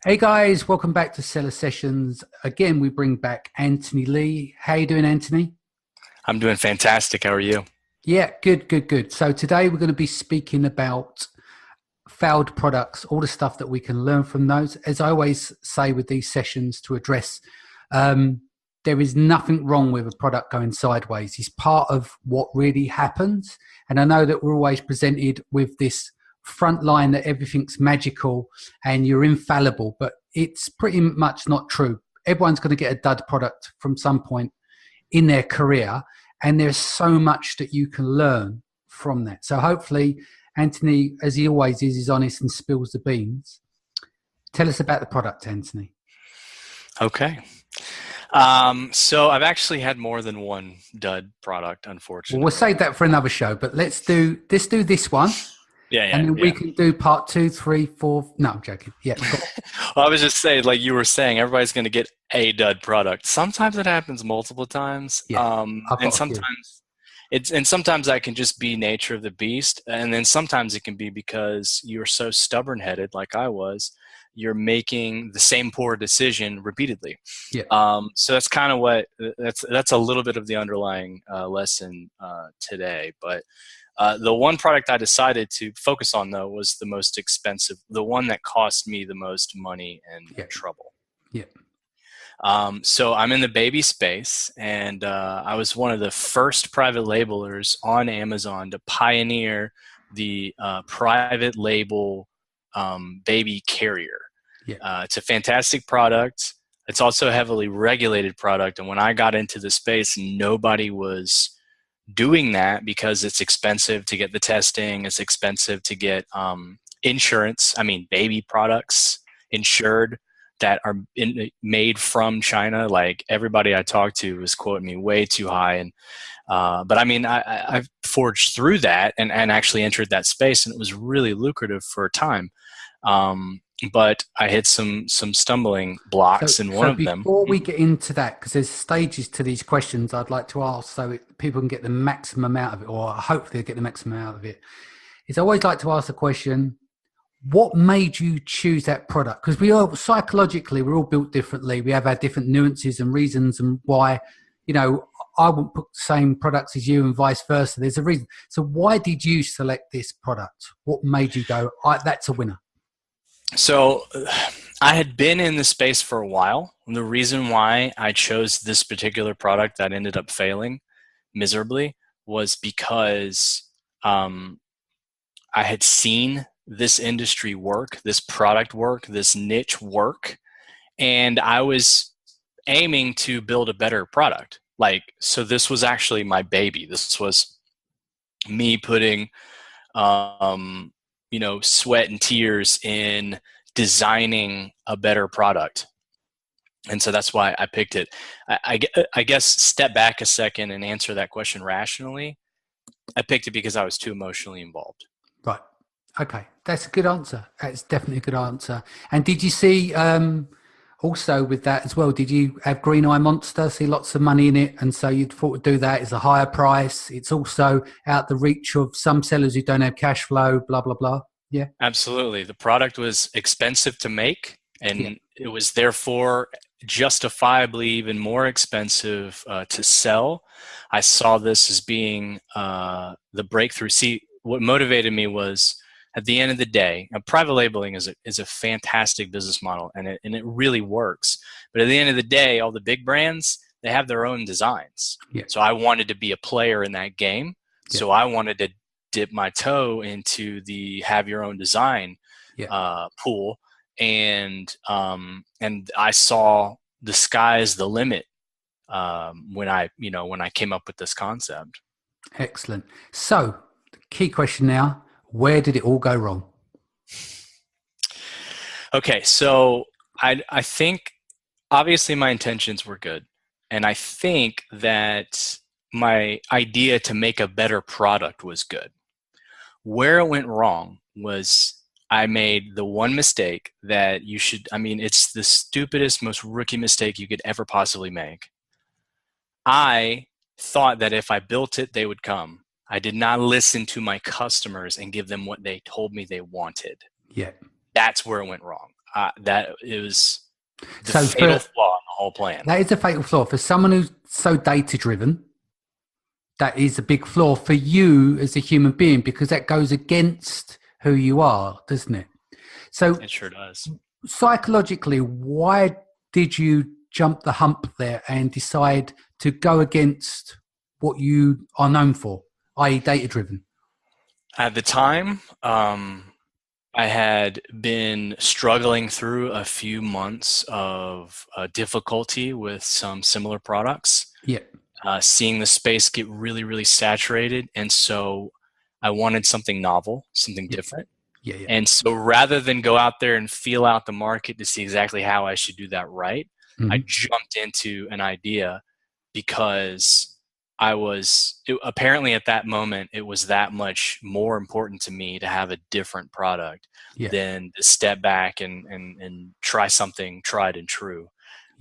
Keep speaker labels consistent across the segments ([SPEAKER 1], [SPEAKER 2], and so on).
[SPEAKER 1] Hey guys, welcome back to Seller Sessions. Again, we bring back Anthony Lee. How you doing, Anthony?
[SPEAKER 2] I'm doing fantastic. How are you?
[SPEAKER 1] Yeah, good. So today we're going to be speaking about failed products, all the stuff that we can learn from those. As I always say with these sessions to address, um, there is nothing wrong with a product going sideways. It's part of what really happens. And I know that we're always presented with this front line that everything's magical and you're infallible, but it's pretty much not true. Everyone's going to get a dud product from some point in their career, and there's so much that you can learn from that. So hopefully Anthony, as he always is honest and spills the beans. Tell us about the product, Anthony.
[SPEAKER 2] Okay. So I've actually had more than one dud product,
[SPEAKER 1] Well, we'll
[SPEAKER 2] unfortunately.
[SPEAKER 1] save that for another show, but let's do this one,
[SPEAKER 2] Yeah,
[SPEAKER 1] and
[SPEAKER 2] yeah,
[SPEAKER 1] then we
[SPEAKER 2] yeah.
[SPEAKER 1] can do part 2, 3, 4. No, I'm joking. Yeah, go on.
[SPEAKER 2] Well, I was just saying, like you were saying, everybody's going to get a dud product. Sometimes it happens multiple times,
[SPEAKER 1] Yeah, I've
[SPEAKER 2] and
[SPEAKER 1] got a few.
[SPEAKER 2] sometimes that can just be nature of the beast, and then sometimes it can be because you're so stubborn-headed, like I was. You're making the same poor decision repeatedly.
[SPEAKER 1] Yeah.
[SPEAKER 2] So that's kind of that's a little bit of the underlying lesson today. But the one product I decided to focus on, though, was the most expensive, the one that cost me the most money and
[SPEAKER 1] Yeah.
[SPEAKER 2] trouble.
[SPEAKER 1] Yeah.
[SPEAKER 2] So I'm in the baby space, and I was one of the first private labelers on Amazon to pioneer the private label baby carrier.
[SPEAKER 1] Yeah.
[SPEAKER 2] It's a fantastic product. It's also a heavily regulated product. And when I got into the space, nobody was doing that because it's expensive to get the testing. It's expensive to get insurance. I mean, baby products insured that are made from China. Like everybody I talked to was quoting me way too high. And but I mean, I've forged through that and actually entered that space, and it was really lucrative for a time. But I hit some stumbling
[SPEAKER 1] So,
[SPEAKER 2] blocks, and one
[SPEAKER 1] so
[SPEAKER 2] of them.
[SPEAKER 1] before we get into that, because there's stages to these questions, I'd like to ask so people can get the maximum out of it, or hopefully get the maximum out of it. Is I always like to ask the question, what made you choose that product? Because we all psychologically, we're all built differently. We have our different nuances and reasons and why, you know, I wouldn't put the same products as you and vice versa. There's a reason. So why did you select this product? What made you go, that's a winner?
[SPEAKER 2] So I had been in the space for a while. And the reason why I chose this particular product that ended up failing miserably was because I had seen this industry work, this product work, this niche work, and I was aiming to build a better product. Like, so this was actually my baby. This was me putting, sweat and tears in designing a better product. And so that's why I picked it. I guess step back a second and answer that question rationally. I picked it because I was too emotionally involved.
[SPEAKER 1] Right. Okay. That's a good answer. That's definitely a good answer. And did you see also with that as well, did you have Green Eye Monster, see lots of money in it? And so you'd thought to do that as a higher price. It's also out the reach of some sellers who don't have cash flow, blah, blah, blah. Yeah.
[SPEAKER 2] Absolutely. The product was expensive to make,
[SPEAKER 1] Yeah.
[SPEAKER 2] and it was therefore justifiably even more expensive to sell. I saw this as being the breakthrough. See, what motivated me was at the end of the day, private labeling is a fantastic business model, and it really works. But at the end of the day, all the big brands, they have their own designs.
[SPEAKER 1] Yeah.
[SPEAKER 2] So I wanted to be a player in that game.
[SPEAKER 1] Yeah.
[SPEAKER 2] So I wanted to dip my toe into the have your own design
[SPEAKER 1] Yeah.
[SPEAKER 2] pool, and I saw the sky's the limit when I came up with this concept.
[SPEAKER 1] Excellent. So the key question now, where did it all go wrong?
[SPEAKER 2] Okay, so I think obviously my intentions were good, and I think that my idea to make a better product was good. Where it went wrong was I made the one mistake that it's the stupidest, most rookie mistake you could ever possibly make. I thought that if I built it, they would come. I did not listen to my customers and give them what they told me they wanted.
[SPEAKER 1] Yeah.
[SPEAKER 2] That's where it went wrong. that it was the
[SPEAKER 1] So
[SPEAKER 2] fatal flaw in the whole plan.
[SPEAKER 1] that is a fatal flaw for someone who's so data driven. That is a big flaw for you as a human being, because that goes against who you are, doesn't it? So
[SPEAKER 2] It sure does.
[SPEAKER 1] psychologically, why did you jump the hump there and decide to go against what you are known for, i.e. data driven?
[SPEAKER 2] At the time, I had been struggling through a few months of difficulty with some similar products.
[SPEAKER 1] Yeah.
[SPEAKER 2] Seeing the space get really, really saturated. And so I wanted something novel, something different.
[SPEAKER 1] Yeah, yeah.
[SPEAKER 2] And so rather than go out there and feel out the market to see exactly how I should do that right, I jumped into an idea because apparently at that moment, it was that much more important to me to have a different product than to step back and try something tried and true.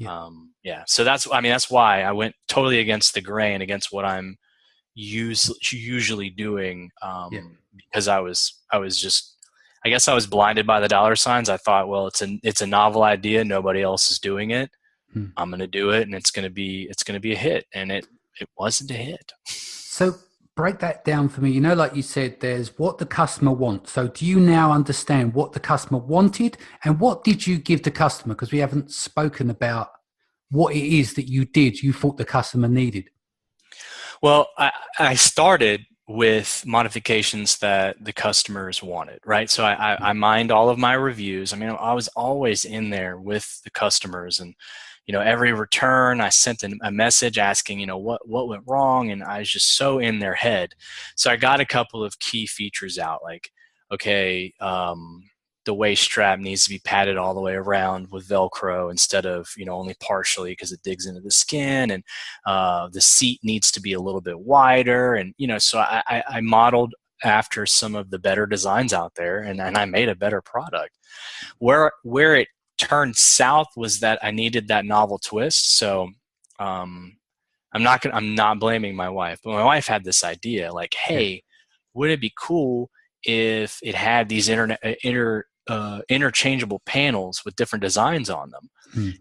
[SPEAKER 2] So that's why I went totally against the grain, against what I'm usually doing, because I was blinded by the dollar signs. I thought, well, it's a novel idea, nobody else is doing it. I'm going to do it, and it's going to be a hit, and it wasn't a hit.
[SPEAKER 1] So break that down for me. You know, like you said, there's what the customer wants. So do you now understand what the customer wanted, and what did you give the customer? Because we haven't spoken about what it is that you thought the customer needed.
[SPEAKER 2] Well, I started with modifications that the customers wanted, right? So I mined all of my reviews. I mean, I was always in there with the customers, and every return I sent a message asking, what went wrong, and I was just so in their head. So I got a couple of key features out, like, okay, the waist strap needs to be padded all the way around with Velcro instead of, only partially because it digs into the skin, and the seat needs to be a little bit wider. And, so I modeled after some of the better designs out there, and I made a better product. Where it turned south was that I needed that novel twist. So I'm not blaming my wife, but my wife had this idea, like, hey, would it be cool if it had these interchangeable panels with different designs on them?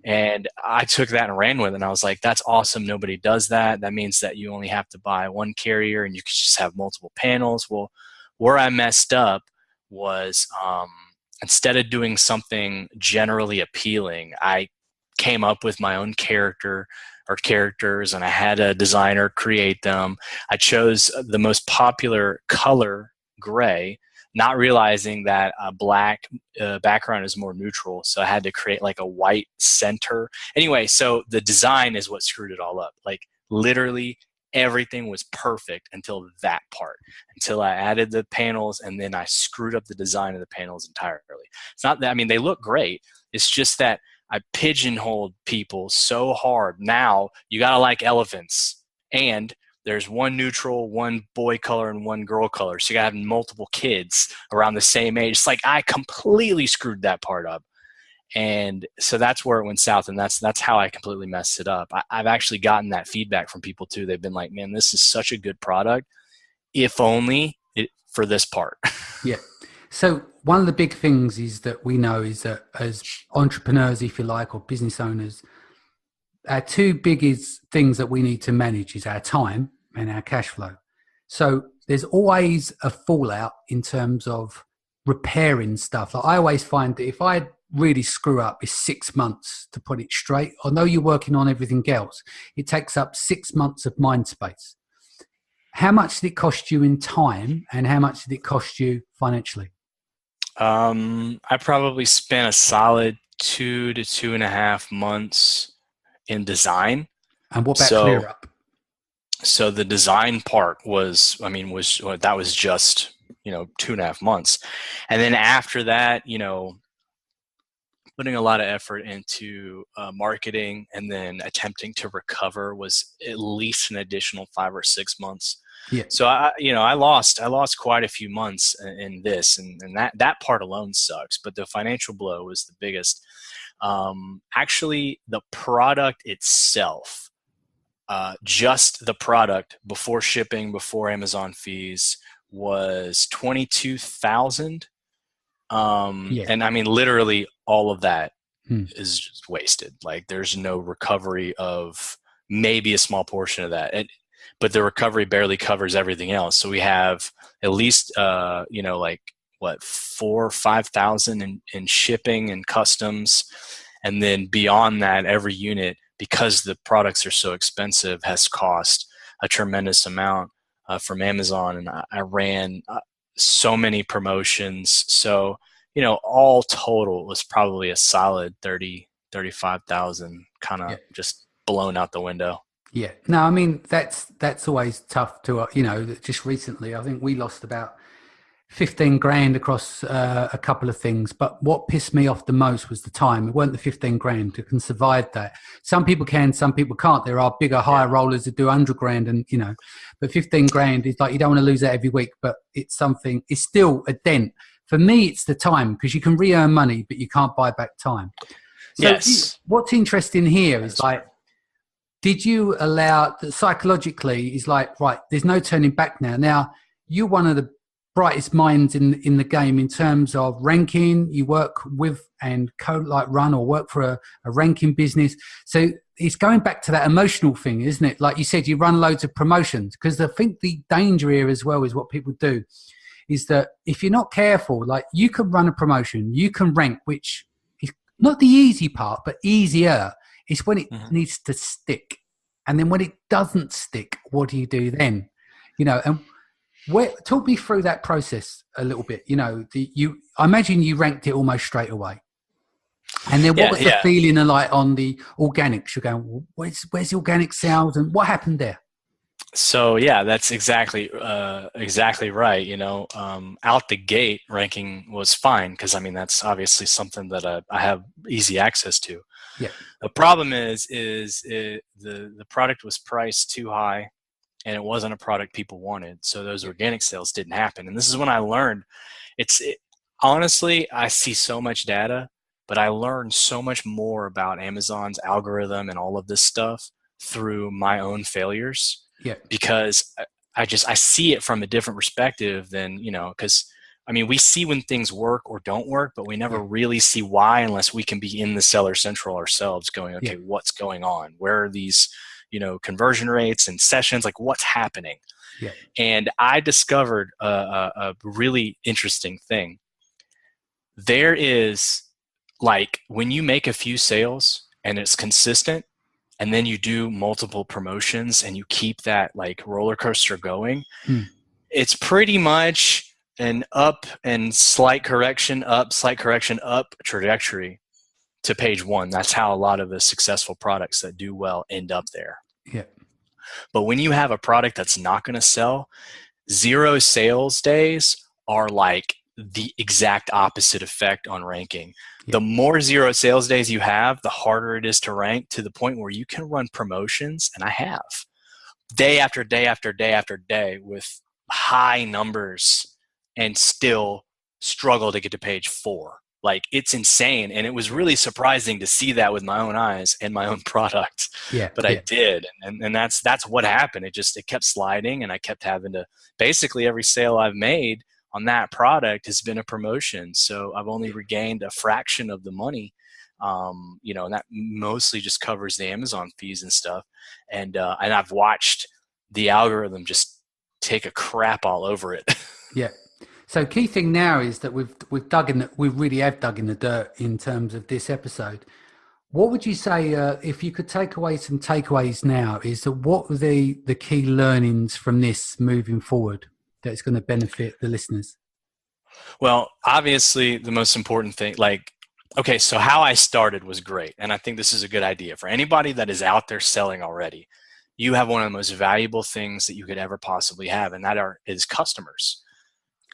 [SPEAKER 2] And I took that and ran with it, and I was like, that's awesome. Nobody does that. That means that you only have to buy one carrier and you can just have multiple panels. Well, where I messed up was instead of doing something generally appealing, I came up with my own characters, and I had a designer create them. I chose the most popular color, gray, not realizing that a black background is more neutral. So I had to create like a white center. Anyway, so the design is what screwed it all up. Like literally everything was perfect until that part, until I added the panels, and then I screwed up the design of the panels entirely. It's not that, they look great. It's just that I pigeonholed people so hard. Now you got to like elephants, and there's one neutral, one boy color, and one girl color. So you got to have multiple kids around the same age. It's like I completely screwed that part up. And so that's where it went south, and that's how I completely messed it up. I've actually gotten that feedback from people too. They've been like, man, this is such a good product, if only for this part.
[SPEAKER 1] Yeah. So one of the big things is that we know is that as entrepreneurs, if you like, or business owners, our two biggest things that we need to manage is our time and our cash flow. So there's always a fallout in terms of repairing stuff. Like I always find that if I really screw up, it's 6 months to put it straight. Although you're working on everything else, it takes up 6 months of mind space. How much did it cost you in time, and how much did it cost you financially?
[SPEAKER 2] I probably spent a solid 2 to 2.5 months in design.
[SPEAKER 1] And what about clear up?
[SPEAKER 2] So the design part was just, 2.5 months. And then after that, putting a lot of effort into marketing and then attempting to recover was at least an additional 5 or 6 months.
[SPEAKER 1] Yeah.
[SPEAKER 2] So I lost quite a few months in this, and that part alone sucks. But the financial blow was the biggest. Actually, the product itself, just the product before shipping, before Amazon fees, was $22,000. And literally all of that
[SPEAKER 1] Hmm.
[SPEAKER 2] is just wasted. Like there's no recovery of maybe a small portion of that. But the recovery barely covers everything else. So we have at least, like what, 4,000 or 5,000 in shipping and customs. And then beyond that, every unit, because the products are so expensive, has cost a tremendous amount from Amazon. And I ran so many promotions. So, all total was probably a solid 35,000 kind of just blown out the window.
[SPEAKER 1] Yeah. No, I mean, that's always tough to, just recently, I think we lost about 15 grand across a couple of things. But what pissed me off the most was the time. It weren't the 15 grand. You can survive that. Some people can, some people can't. There are bigger, higher rollers that do 100 grand and, but 15 grand is like, you don't want to lose that every week, but it's still a dent. For me, it's the time because you can re-earn money, but you can't buy back time. So
[SPEAKER 2] yes.
[SPEAKER 1] What's interesting here is like, did you allow psychologically is like, right, there's no turning back now. Now, you're one of the brightest minds in the game in terms of ranking. You work with and run or work for a ranking business. So it's going back to that emotional thing, isn't it? Like you said, you run loads of promotions because I think the danger here as well is what people do is that if you're not careful, like you can run a promotion, you can rank, which is not the easy part, but easier. It's when it needs to stick. And then when it doesn't stick, what do you do then? And talk me through that process a little bit. I imagine you ranked it almost straight away. And then what was the feeling like on the organics? You're going, where's the organic sales and what happened there?
[SPEAKER 2] So that's exactly right. Out the gate ranking was fine because that's obviously something that I have easy access to.
[SPEAKER 1] Yeah.
[SPEAKER 2] The problem is the product was priced too high, and it wasn't a product people wanted. So those organic sales didn't happen. And this is when I learned. Honestly, I see so much data, but I learned so much more about Amazon's algorithm and all of this stuff through my own failures.
[SPEAKER 1] Yeah.
[SPEAKER 2] Because I see it from a different perspective than, because we see when things work or don't work, but we never really see why unless we can be in the Seller Central ourselves going, okay, what's going on? Where are these, conversion rates and sessions? Like what's happening?
[SPEAKER 1] Yeah.
[SPEAKER 2] And I discovered a really interesting thing. There is like when you make a few sales and it's consistent, and then you do multiple promotions and you keep that like roller coaster going, it's pretty much an up and slight correction up trajectory to page one. That's how a lot of the successful products that do well end up there.
[SPEAKER 1] Yeah.
[SPEAKER 2] But when you have a product that's not going to sell, 0 sales days are like the exact opposite effect on ranking. The more 0 sales days you have, the harder it is to rank, to the point where you can run promotions, and I have, day after day after day after day with high numbers and still struggle to get to page 4. Like it's insane. And it was really surprising to see that with my own eyes and my own product. But I did. And that's what happened. It kept sliding, and I kept having to, basically every sale I've made on that product has been a promotion. So I've only regained a fraction of the money, and that mostly just covers the Amazon fees and stuff. And I've watched the algorithm just take a crap all over it.
[SPEAKER 1] Yeah. So key thing now is that we really have dug in the dirt in terms of this episode. What would you say, if you could take away some takeaways now, is that what were the key learnings from this moving forward that's going to benefit the listeners?
[SPEAKER 2] Well, obviously the most important thing, so how I started was great. And I think this is a good idea for anybody that is out there selling already. You have one of the most valuable things that you could ever possibly have, and that is customers.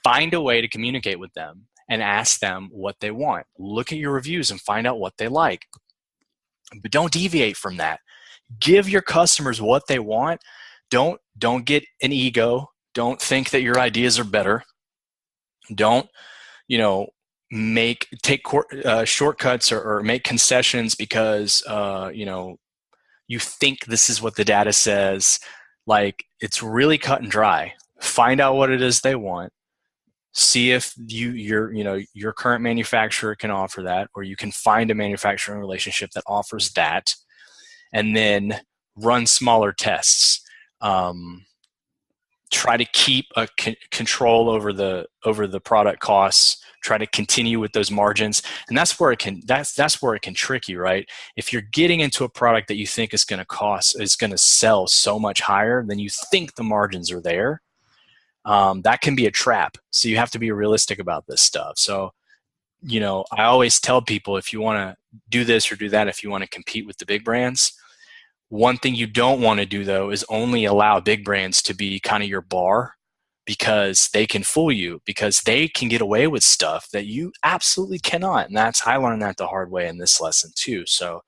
[SPEAKER 2] Find a way to communicate with them and ask them what they want. Look at your reviews and find out what they like. But don't deviate from that. Give your customers what they want. Don't get an ego. Don't think that your ideas are better. Don't, take shortcuts or make concessions because, you think this is what the data says. Like, it's really cut and dry. Find out what it is they want. see if your current manufacturer can offer that, or you can find a manufacturing relationship that offers that, and then run smaller tests. Try to keep a control over the product costs. Try to continue with those margins, and that's where it can trick you, right? If you're getting into a product that you think is going to sell so much higher than you think the margins are there, that can be a trap. So you have to be realistic about this stuff. So, I always tell people, if you want to do this or do that, if you want to compete with the big brands, one thing you don't want to do, though, is only allow big brands to be kind of your bar, because they can fool you, because they can get away with stuff that you absolutely cannot. And I learned that the hard way in this lesson too. So,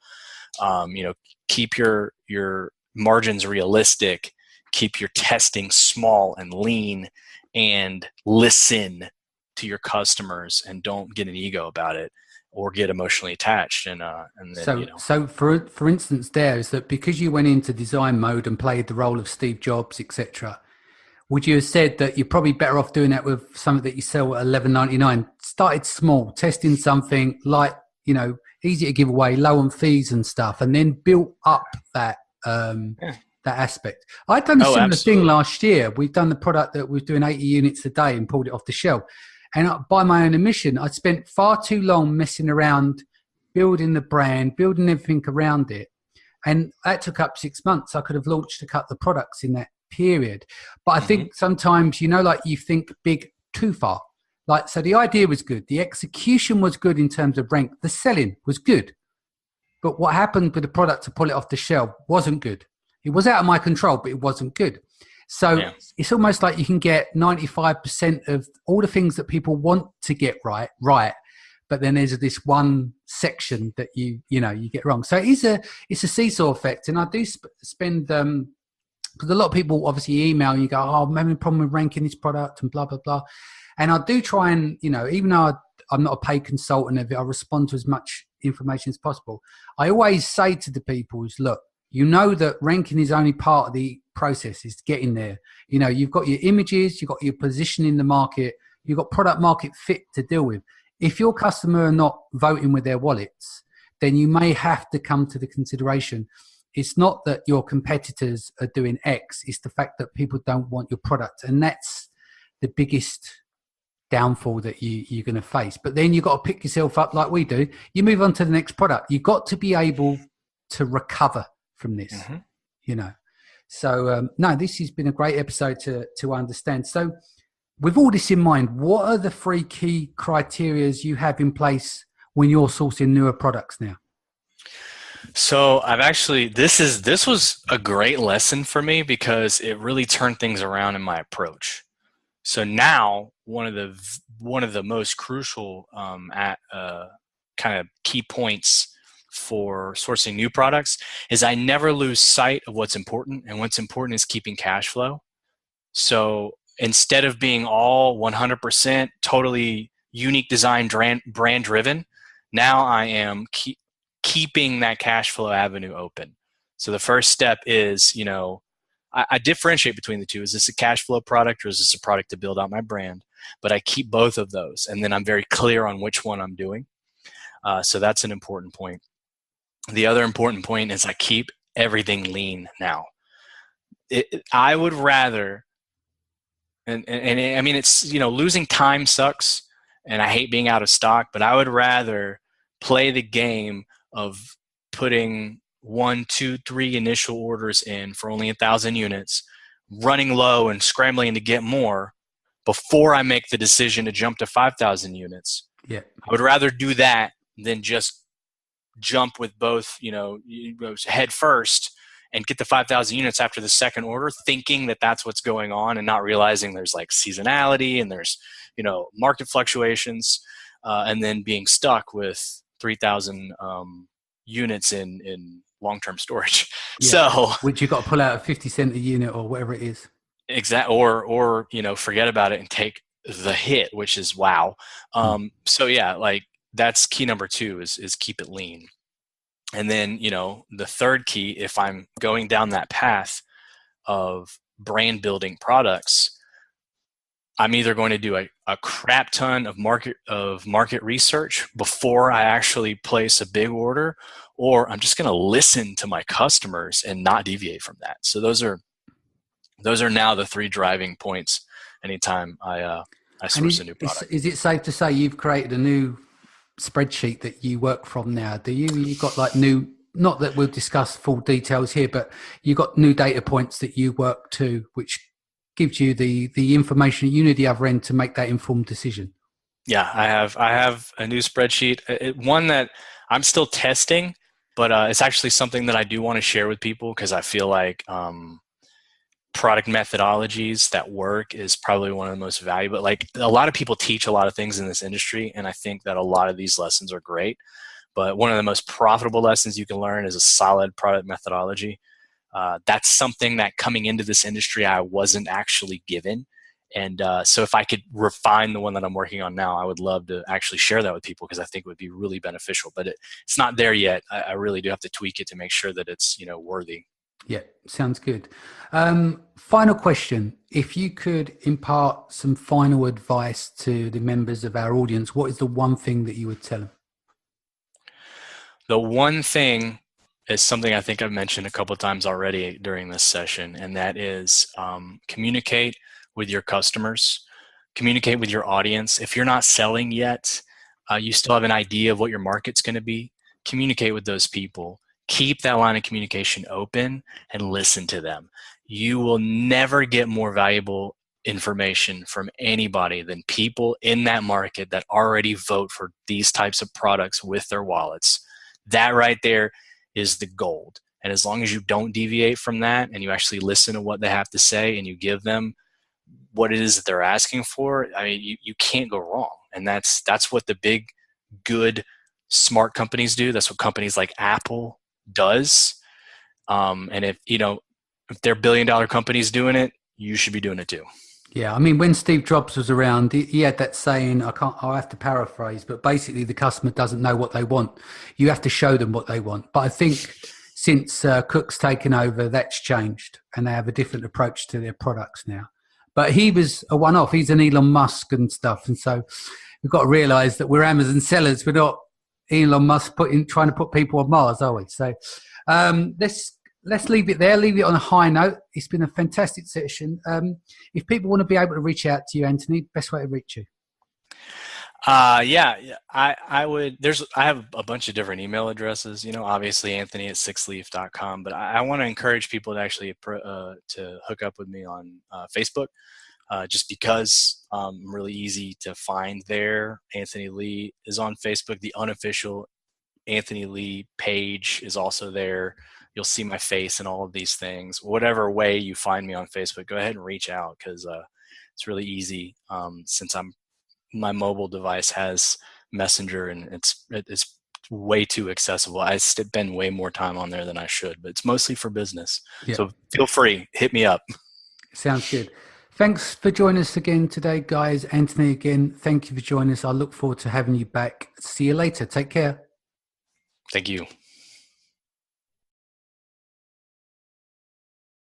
[SPEAKER 2] keep your margins realistic, keep your testing small and lean, and listen to your customers, and don't get an ego about it or get emotionally attached. And then,
[SPEAKER 1] so for instance, there is that because you went into design mode and played the role of Steve Jobs, etc., would you have said that you're probably better off doing that with something that you sell at $11.99? Started small, testing something like, easy to give away, low on fees and stuff, and then built up that that aspect. I'd done a similar thing last year. We've done the product that was doing 80 units a day and pulled it off the shelf. And by my own admission, I spent far too long messing around, building the brand, building everything around it. And that took up 6 months. I could have launched a couple of products in that period. But I think sometimes, like you think big too far. So the idea was good. The execution was good in terms of rank. The selling was good. But what happened with the product to pull it off the shelf wasn't good. It was out of my control, but it wasn't good. So it's almost like you can get 95% of all the things that people want to get right. But then there's this one section that you get wrong. So it's a seesaw effect. And I do spend, because a lot of people obviously email and you go, oh, I'm having a problem with ranking this product and blah, blah, blah. And I do try and, even though I'm not a paid consultant of it, I respond to as much information as possible. I always say to the people is, look, that ranking is only part of the process, is getting there. You've got your images, you've got your position in the market, you've got product market fit to deal with. If your customer are not voting with their wallets, then you may have to come to the consideration. It's not that your competitors are doing X, it's the fact that people don't want your product. And that's the biggest downfall that you're going to face. But then you've got to pick yourself up like we do. You move on to the next product. You've got to be able to recover from this, So, no, this has been a great episode to understand. So with all this in mind, what are the 3 key criteria you have in place when you're sourcing newer products now?
[SPEAKER 2] So this was a great lesson for me, because it really turned things around in my approach. So now one of the most crucial kind of key points for sourcing new products is I never lose sight of what's important, and what's important is keeping cash flow. So instead of being all 100% totally unique design brand driven, now I am keeping that cash flow avenue open. So the first step is, I differentiate between the two. Is this a cash flow product, or is this a product to build out my brand? But I keep both of those, and then I'm very clear on which one I'm doing. So that's an important point. The other important point is I keep everything lean now. I would rather, and I mean, it's, losing time sucks, and I hate being out of stock, but I would rather play the game of putting 1, 2, 3 initial orders in for only 1,000 units, running low and scrambling to get more before I make the decision to jump to 5,000 units.
[SPEAKER 1] Yeah,
[SPEAKER 2] I would rather do that than just jump with both, head first and get the 5,000 units after the second order, thinking that that's what's going on, and not realizing there's like seasonality and there's, market fluctuations, and then being stuck with 3,000 units in long-term storage.
[SPEAKER 1] Yeah.
[SPEAKER 2] So,
[SPEAKER 1] which you've got to pull out at 50 cents a unit or whatever it is.
[SPEAKER 2] Exactly. Or forget about it and take the hit, which is wow. So yeah, like that's key number 2 is keep it lean. And then, the third key, if I'm going down that path of brand building products, I'm either going to do a crap ton of market research before I actually place a big order, or I'm just going to listen to my customers and not deviate from that. So those are now the 3 driving points anytime I source a new product.
[SPEAKER 1] Is it safe to say you've created a new spreadsheet that you work from now? Do you? You've got like new, not that we'll discuss full details here, but you've got new data points that you work to, which gives you the information you need the other end to make that informed decision.
[SPEAKER 2] Yeah, I have a new spreadsheet, one that I'm still testing, but it's actually something that I do want to share with people because I feel like product methodologies that work is probably one of the most valuable. Like a lot of people teach a lot of things in this industry, and I think that a lot of these lessons are great, but one of the most profitable lessons you can learn is a solid product methodology. That's something that coming into this industry I wasn't actually given. And so if I could refine the one that I'm working on now, I would love to actually share that with people because I think it would be really beneficial. But it's not there yet. I really do have to tweak it to make sure that it's worthy.
[SPEAKER 1] Yeah, sounds good. Final question. If you could impart some final advice to the members of our audience, what is the one thing that you would tell them?
[SPEAKER 2] The one thing is something I think I've mentioned a couple of times already during this session, and that is communicate with your customers, communicate with your audience. If you're not selling yet, you still have an idea of what your market's going to be, communicate with those people. Keep that line of communication open and listen to them. You will never get more valuable information from anybody than people in that market that already vote for these types of products with their wallets. That right there is the gold. And as long as you don't deviate from that and you actually listen to what they have to say and you give them what it is that they're asking for, I mean, you can't go wrong. And that's what the big, good, smart companies do. That's what companies like Apple does. And if they're $1 billion companies doing it, you should be doing it too.
[SPEAKER 1] Yeah, I mean, when Steve Jobs was around, he had that saying, I'll have to paraphrase, but basically the customer doesn't know what they want. You have to show them what they want. But I think since Cook's taken over, that's changed and they have a different approach to their products now. But he was a one-off. He's an Elon Musk and stuff. And so we've got to realize that we're Amazon sellers. We're not Elon Musk trying to put people on Mars, are we? So let's leave it there. Leave it on a high note. It's been a fantastic session. If people want to be able to reach out to you, Anthony, best way to reach you.
[SPEAKER 2] I would. I have a bunch of different email addresses. Obviously Anthony@sixleaf.com. But I want to encourage people to actually to hook up with me on Facebook, just because I'm really easy to find there. Anthony Lee is on Facebook. The unofficial Anthony Lee page is also there. You'll see my face and all of these things. Whatever way you find me on Facebook, go ahead and reach out because it's really easy. Since my mobile device has Messenger and it's way too accessible. I spend way more time on there than I should, but it's mostly for business. Yeah. So feel free, hit me up.
[SPEAKER 1] Sounds good. Thanks for joining us again today, guys. Anthony, again, thank you for joining us. I look forward to having you back. See you later. Take care.
[SPEAKER 2] Thank you.